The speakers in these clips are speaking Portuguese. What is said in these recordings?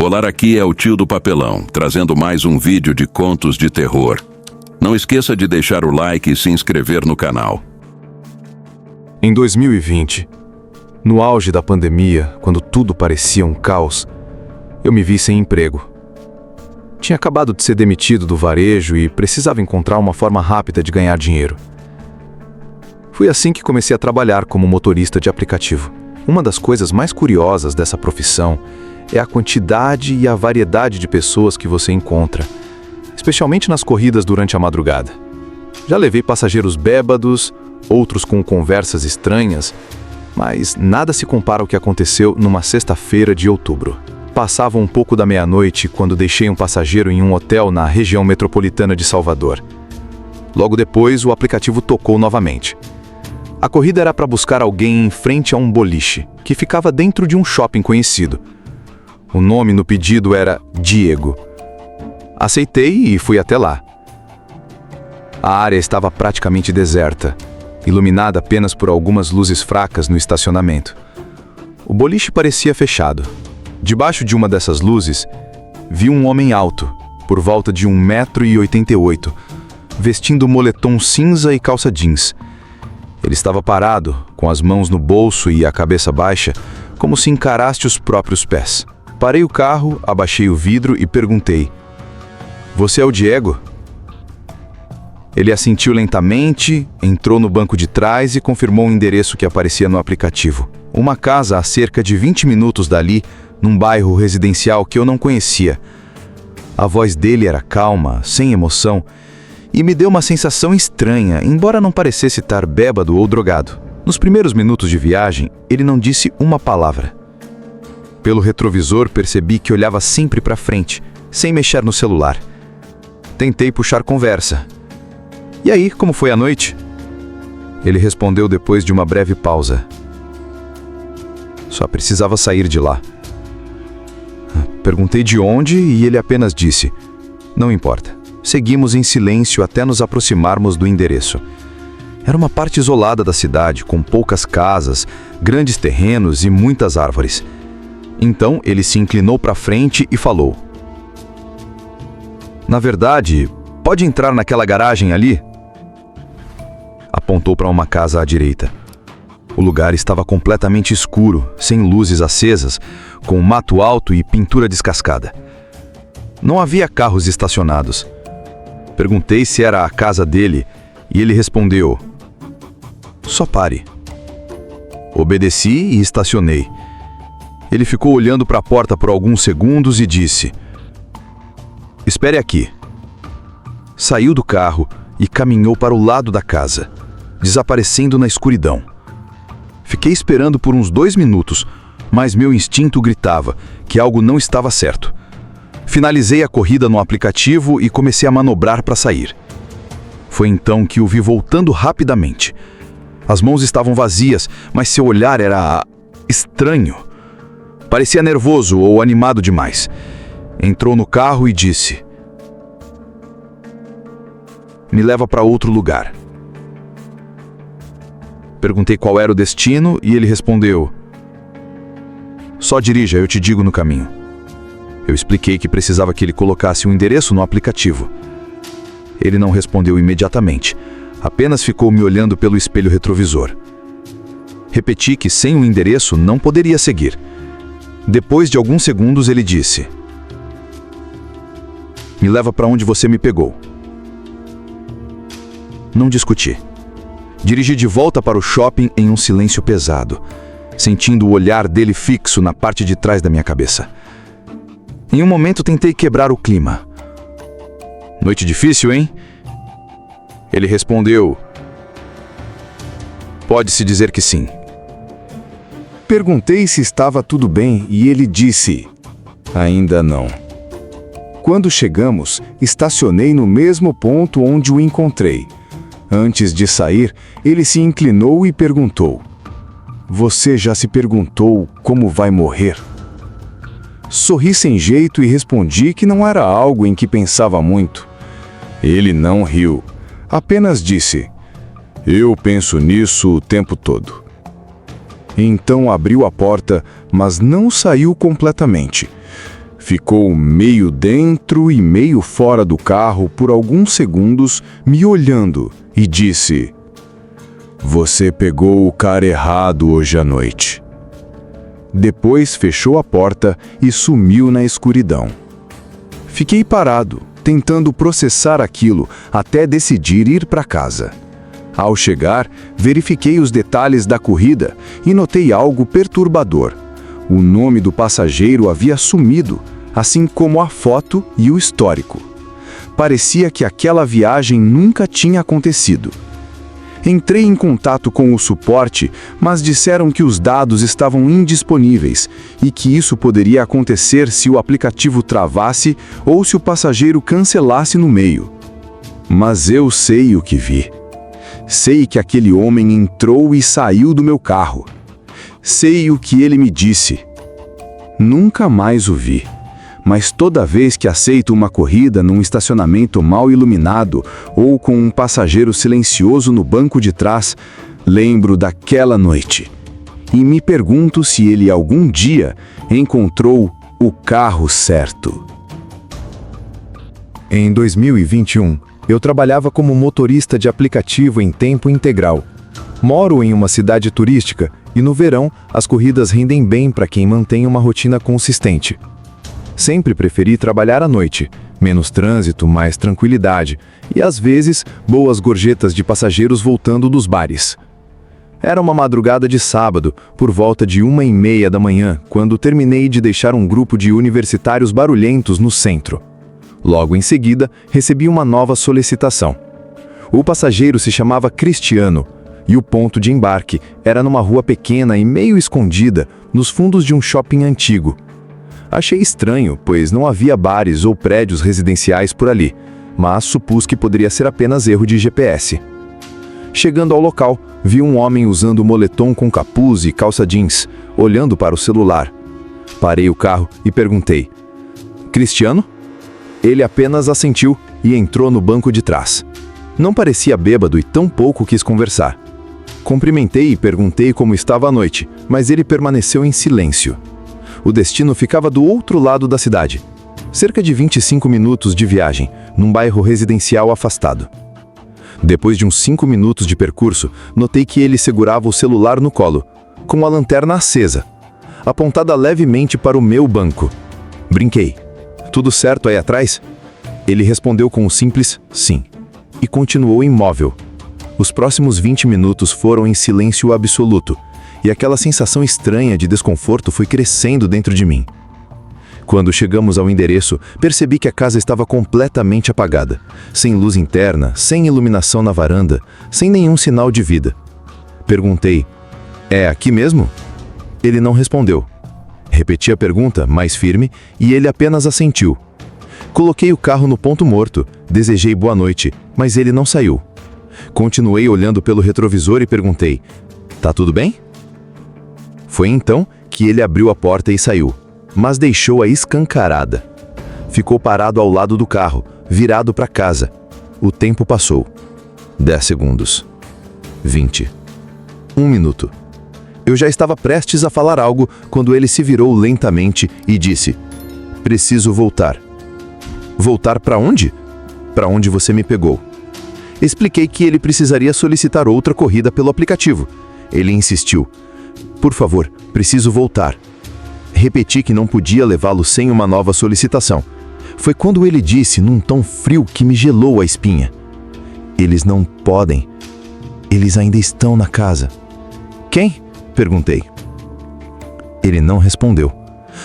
Olá, aqui é o Tio do Papelão, trazendo mais um vídeo de contos de terror. Não esqueça de deixar o like e se inscrever no canal. Em 2020, no auge da pandemia, quando tudo parecia um caos, eu me vi sem emprego. Tinha acabado de ser demitido do varejo e precisava encontrar uma forma rápida de ganhar dinheiro. Foi assim que comecei a trabalhar como motorista de aplicativo. Uma das coisas mais curiosas dessa profissão é a quantidade e a variedade de pessoas que você encontra, especialmente nas corridas durante a madrugada. Já levei passageiros bêbados, outros com conversas estranhas, mas nada se compara ao que aconteceu numa sexta-feira de outubro. Passava um pouco da meia-noite quando deixei um passageiro em um hotel na região metropolitana de Salvador. Logo depois, o aplicativo tocou novamente. A corrida era para buscar alguém em frente a um boliche, que ficava dentro de um shopping conhecido. O nome no pedido era Diego. Aceitei e fui até lá. A área estava praticamente deserta, iluminada apenas por algumas luzes fracas no estacionamento. O boliche parecia fechado. Debaixo de uma dessas luzes, vi um homem alto, por volta de 1,88 m, vestindo moletom cinza e calça jeans. Ele estava parado, com as mãos no bolso e a cabeça baixa, como se encarasse os próprios pés. Parei o carro, abaixei o vidro e perguntei: "Você é o Diego?" Ele assentiu lentamente, entrou no banco de trás e confirmou o endereço que aparecia no aplicativo. Uma casa a cerca de 20 minutos dali, num bairro residencial que eu não conhecia. A voz dele era calma, sem emoção, e me deu uma sensação estranha, embora não parecesse estar bêbado ou drogado. Nos primeiros minutos de viagem, ele não disse uma palavra. Pelo retrovisor, percebi que olhava sempre para frente, sem mexer no celular. Tentei puxar conversa. "E aí, como foi a noite?" Ele respondeu depois de uma breve pausa: "Só precisava sair de lá." Perguntei de onde e ele apenas disse: "Não importa." Seguimos em silêncio até nos aproximarmos do endereço. Era uma parte isolada da cidade, com poucas casas, grandes terrenos e muitas árvores. Então ele se inclinou para frente e falou: "Na verdade, pode entrar naquela garagem ali?" Apontou para uma casa à direita. O lugar estava completamente escuro, sem luzes acesas, com mato alto e pintura descascada. Não havia carros estacionados. Perguntei se era a casa dele e ele respondeu: "Só pare." Obedeci e estacionei. Ele ficou olhando para a porta por alguns segundos e disse: "Espere aqui." Saiu do carro e caminhou para o lado da casa, desaparecendo na escuridão. Fiquei esperando por uns 2 minutos, mas meu instinto gritava que algo não estava certo. Finalizei a corrida no aplicativo e comecei a manobrar para sair. Foi então que o vi voltando rapidamente. As mãos estavam vazias, mas seu olhar era estranho. Parecia nervoso ou animado demais. Entrou no carro e disse: "Me leva para outro lugar." Perguntei qual era o destino e ele respondeu: "Só dirija, eu te digo no caminho." Eu expliquei que precisava que ele colocasse um endereço no aplicativo. Ele não respondeu imediatamente, apenas ficou me olhando pelo espelho retrovisor. Repeti que sem o endereço não poderia seguir. Depois de alguns segundos ele disse: "Me leva para onde você me pegou." Não discuti. Dirigi de volta para o shopping em um silêncio pesado, sentindo o olhar dele fixo na parte de trás da minha cabeça. Em um momento tentei quebrar o clima. "Noite difícil, hein?" Ele respondeu: "Pode-se dizer que sim." Perguntei se estava tudo bem e ele disse: "Ainda não." Quando chegamos, estacionei no mesmo ponto onde o encontrei. Antes de sair, ele se inclinou e perguntou: "Você já se perguntou como vai morrer?" Sorri sem jeito e respondi que não era algo em que pensava muito. Ele não riu, apenas disse: "Eu penso nisso o tempo todo." Então abriu a porta, mas não saiu completamente. Ficou meio dentro e meio fora do carro por alguns segundos, me olhando, e disse: "Você pegou o cara errado hoje à noite." Depois fechou a porta e sumiu na escuridão. Fiquei parado, tentando processar aquilo até decidir ir para casa. Ao chegar, verifiquei os detalhes da corrida e notei algo perturbador. O nome do passageiro havia sumido, assim como a foto e o histórico. Parecia que aquela viagem nunca tinha acontecido. Entrei em contato com o suporte, mas disseram que os dados estavam indisponíveis e que isso poderia acontecer se o aplicativo travasse ou se o passageiro cancelasse no meio. Mas eu sei o que vi. Sei que aquele homem entrou e saiu do meu carro. Sei o que ele me disse. Nunca mais o vi. Mas toda vez que aceito uma corrida num estacionamento mal iluminado ou com um passageiro silencioso no banco de trás, lembro daquela noite. E me pergunto se ele algum dia encontrou o carro certo. Em 2021, eu trabalhava como motorista de aplicativo em tempo integral. Moro em uma cidade turística e no verão as corridas rendem bem para quem mantém uma rotina consistente. Sempre preferi trabalhar à noite, menos trânsito, mais tranquilidade e, às vezes, boas gorjetas de passageiros voltando dos bares. Era uma madrugada de sábado, por volta de 1h30 da manhã, quando terminei de deixar um grupo de universitários barulhentos no centro. Logo em seguida, recebi uma nova solicitação. O passageiro se chamava Cristiano e o ponto de embarque era numa rua pequena e meio escondida, nos fundos de um shopping antigo. Achei estranho, pois não havia bares ou prédios residenciais por ali, mas supus que poderia ser apenas erro de GPS. Chegando ao local, vi um homem usando moletom com capuz e calça jeans, olhando para o celular. Parei o carro e perguntei: "Cristiano?" Ele apenas assentiu e entrou no banco de trás. Não parecia bêbado e tampouco quis conversar. Cumprimentei e perguntei como estava a noite, mas ele permaneceu em silêncio. O destino ficava do outro lado da cidade, cerca de 25 minutos de viagem, num bairro residencial afastado. Depois de uns 5 minutos de percurso, notei que ele segurava o celular no colo, com a lanterna acesa, apontada levemente para o meu banco. Brinquei: "Tudo certo aí atrás?" Ele respondeu com um simples sim, e continuou imóvel. Os próximos 20 minutos foram em silêncio absoluto, e aquela sensação estranha de desconforto foi crescendo dentro de mim. Quando chegamos ao endereço, percebi que a casa estava completamente apagada, sem luz interna, sem iluminação na varanda, sem nenhum sinal de vida. Perguntei: "É aqui mesmo?" Ele não respondeu. Repeti a pergunta, mais firme, e ele apenas assentiu. Coloquei o carro no ponto morto, desejei boa noite, mas ele não saiu. Continuei olhando pelo retrovisor e perguntei: "Tá tudo bem?" Foi então que ele abriu a porta e saiu, mas deixou-a escancarada. Ficou parado ao lado do carro, virado para casa. O tempo passou. 10 segundos. 20. 1 minuto. Eu já estava prestes a falar algo quando ele se virou lentamente e disse: "Preciso voltar." "Voltar para onde?" "Para onde você me pegou." Expliquei que ele precisaria solicitar outra corrida pelo aplicativo. Ele insistiu: "Por favor, preciso voltar." Repeti que não podia levá-lo sem uma nova solicitação. Foi quando ele disse, num tom frio que me gelou a espinha: "Eles não podem. Eles ainda estão na casa." "Quem?" perguntei. Ele não respondeu.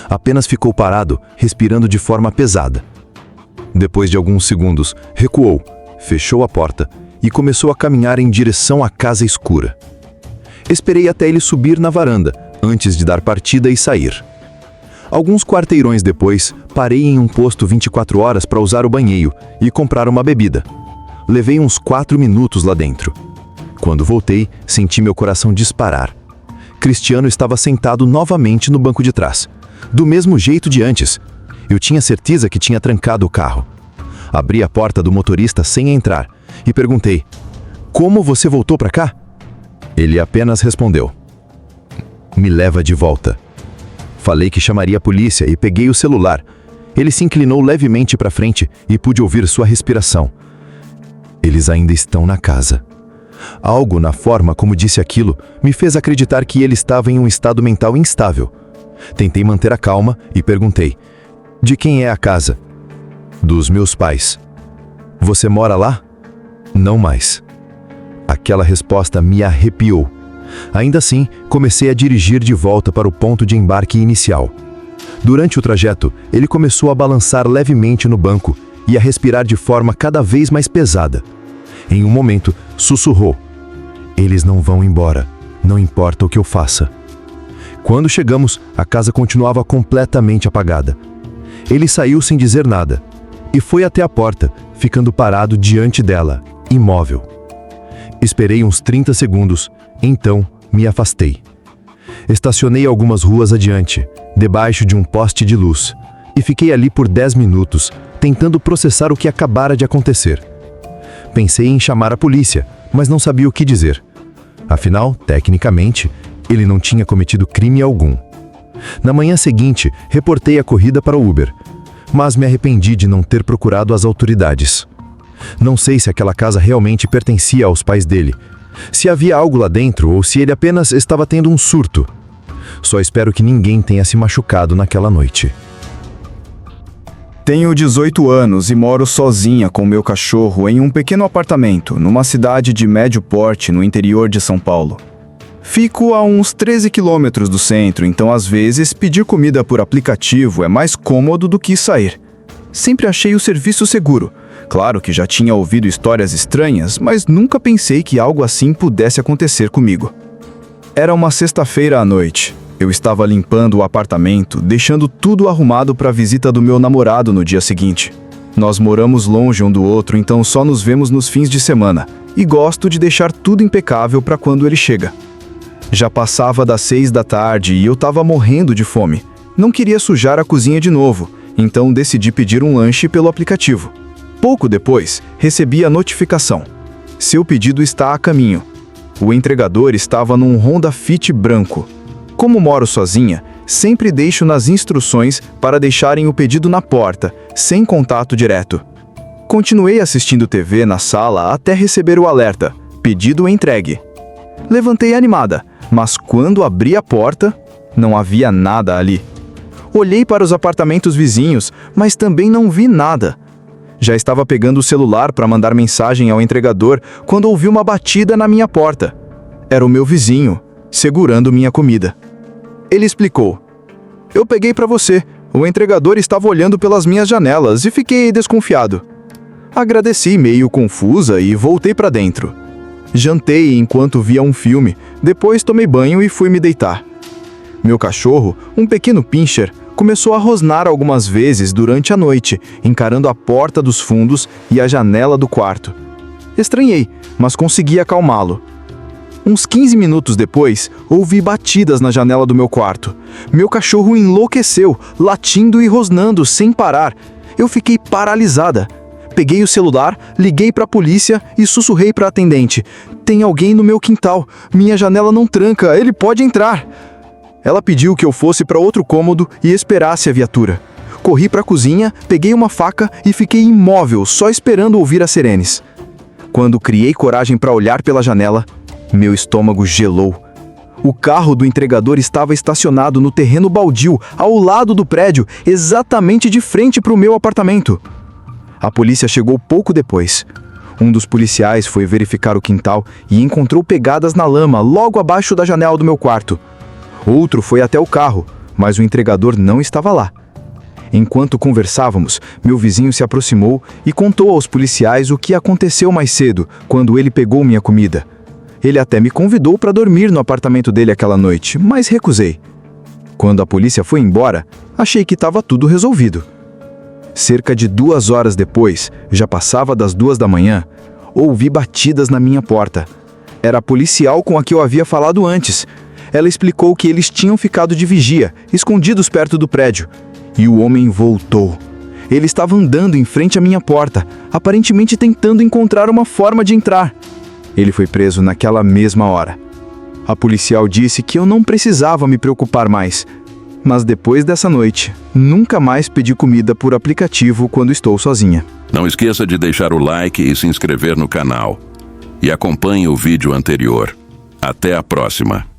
Apenas ficou parado, respirando de forma pesada. Depois de alguns segundos, recuou, fechou a porta e começou a caminhar em direção à casa escura. Esperei até ele subir na varanda, antes de dar partida e sair. Alguns quarteirões depois, parei em um posto 24 horas para usar o banheiro e comprar uma bebida. Levei uns 4 minutos lá dentro. Quando voltei, senti meu coração disparar. Cristiano estava sentado novamente no banco de trás, do mesmo jeito de antes. Eu tinha certeza que tinha trancado o carro. Abri a porta do motorista sem entrar e perguntei: "Como você voltou para cá?" Ele apenas respondeu: "Me leva de volta." Falei que chamaria a polícia e peguei o celular. Ele se inclinou levemente para frente e pude ouvir sua respiração. Eles ainda estão na casa. Algo na forma como disse aquilo me fez acreditar que ele estava em um estado mental instável. Tentei manter a calma e perguntei: de quem é a casa? Dos meus pais. Você mora lá? Não mais. Aquela resposta me arrepiou. Ainda assim, comecei a dirigir de volta para o ponto de embarque inicial. Durante o trajeto, ele começou a balançar levemente no banco e a respirar de forma cada vez mais pesada. Em um momento, sussurrou: eles não vão embora, não importa o que eu faça. Quando chegamos, a casa continuava completamente apagada. Ele saiu sem dizer nada e foi até a porta, ficando parado diante dela, imóvel. Esperei uns 30 segundos, então me afastei. Estacionei algumas ruas adiante, debaixo de um poste de luz, e fiquei ali por 10 minutos, tentando processar o que acabara de acontecer. Pensei em chamar a polícia, mas não sabia o que dizer. Afinal, tecnicamente, ele não tinha cometido crime algum. Na manhã seguinte, reportei a corrida para o Uber, mas me arrependi de não ter procurado as autoridades. Não sei se aquela casa realmente pertencia aos pais dele, se havia algo lá dentro ou se ele apenas estava tendo um surto. Só espero que ninguém tenha se machucado naquela noite. Tenho 18 anos e moro sozinha com meu cachorro em um pequeno apartamento, numa cidade de médio porte no interior de São Paulo. Fico a uns 13 quilômetros do centro, então às vezes pedir comida por aplicativo é mais cômodo do que sair. Sempre achei o serviço seguro. Claro que já tinha ouvido histórias estranhas, mas nunca pensei que algo assim pudesse acontecer comigo. Era uma sexta-feira à noite. Eu estava limpando o apartamento, deixando tudo arrumado para a visita do meu namorado no dia seguinte. Nós moramos longe um do outro, então só nos vemos nos fins de semana, e gosto de deixar tudo impecável para quando ele chega. Já passava das 6 da tarde e eu estava morrendo de fome. Não queria sujar a cozinha de novo, então decidi pedir um lanche pelo aplicativo. Pouco depois, recebi a notificação: seu pedido está a caminho. O entregador estava num Honda Fit branco. Como moro sozinha, sempre deixo nas instruções para deixarem o pedido na porta, sem contato direto. Continuei assistindo TV na sala até receber o alerta: pedido entregue. Levantei animada, mas quando abri a porta, não havia nada ali. Olhei para os apartamentos vizinhos, mas também não vi nada. Já estava pegando o celular para mandar mensagem ao entregador quando ouvi uma batida na minha porta. Era o meu vizinho, segurando minha comida. Ele explicou: eu peguei para você. O entregador estava olhando pelas minhas janelas e fiquei desconfiado. Agradeci meio confusa e voltei para dentro. Jantei enquanto via um filme, depois tomei banho e fui me deitar. Meu cachorro, um pequeno pincher, começou a rosnar algumas vezes durante a noite, encarando a porta dos fundos e a janela do quarto. Estranhei, mas consegui acalmá-lo. Uns 15 minutos depois, ouvi batidas na janela do meu quarto. Meu cachorro enlouqueceu, latindo e rosnando sem parar. Eu fiquei paralisada. Peguei o celular, liguei para a polícia e sussurrei para a atendente: tem alguém no meu quintal, minha janela não tranca, ele pode entrar. Ela pediu que eu fosse para outro cômodo e esperasse a viatura. Corri para a cozinha, peguei uma faca e fiquei imóvel, só esperando ouvir as sirenes. Quando criei coragem para olhar pela janela, meu estômago gelou. O carro do entregador estava estacionado no terreno baldio, ao lado do prédio, exatamente de frente para o meu apartamento. A polícia chegou pouco depois. Um dos policiais foi verificar o quintal e encontrou pegadas na lama logo abaixo da janela do meu quarto. Outro foi até o carro, mas o entregador não estava lá. Enquanto conversávamos, meu vizinho se aproximou e contou aos policiais o que aconteceu mais cedo, quando ele pegou minha comida. Ele até me convidou para dormir no apartamento dele aquela noite, mas recusei. Quando a polícia foi embora, achei que estava tudo resolvido. Cerca de 2 horas depois, já passava das 2 da manhã, ouvi batidas na minha porta. Era a policial com a que eu havia falado antes. Ela explicou que eles tinham ficado de vigia, escondidos perto do prédio. E o homem voltou. Ele estava andando em frente à minha porta, aparentemente tentando encontrar uma forma de entrar. Ele foi preso naquela mesma hora. A policial disse que eu não precisava me preocupar mais, Mas depois dessa noite, nunca mais pedi comida por aplicativo quando estou sozinha. Não esqueça de deixar o like e se inscrever no canal. E acompanhe o vídeo anterior. Até a próxima!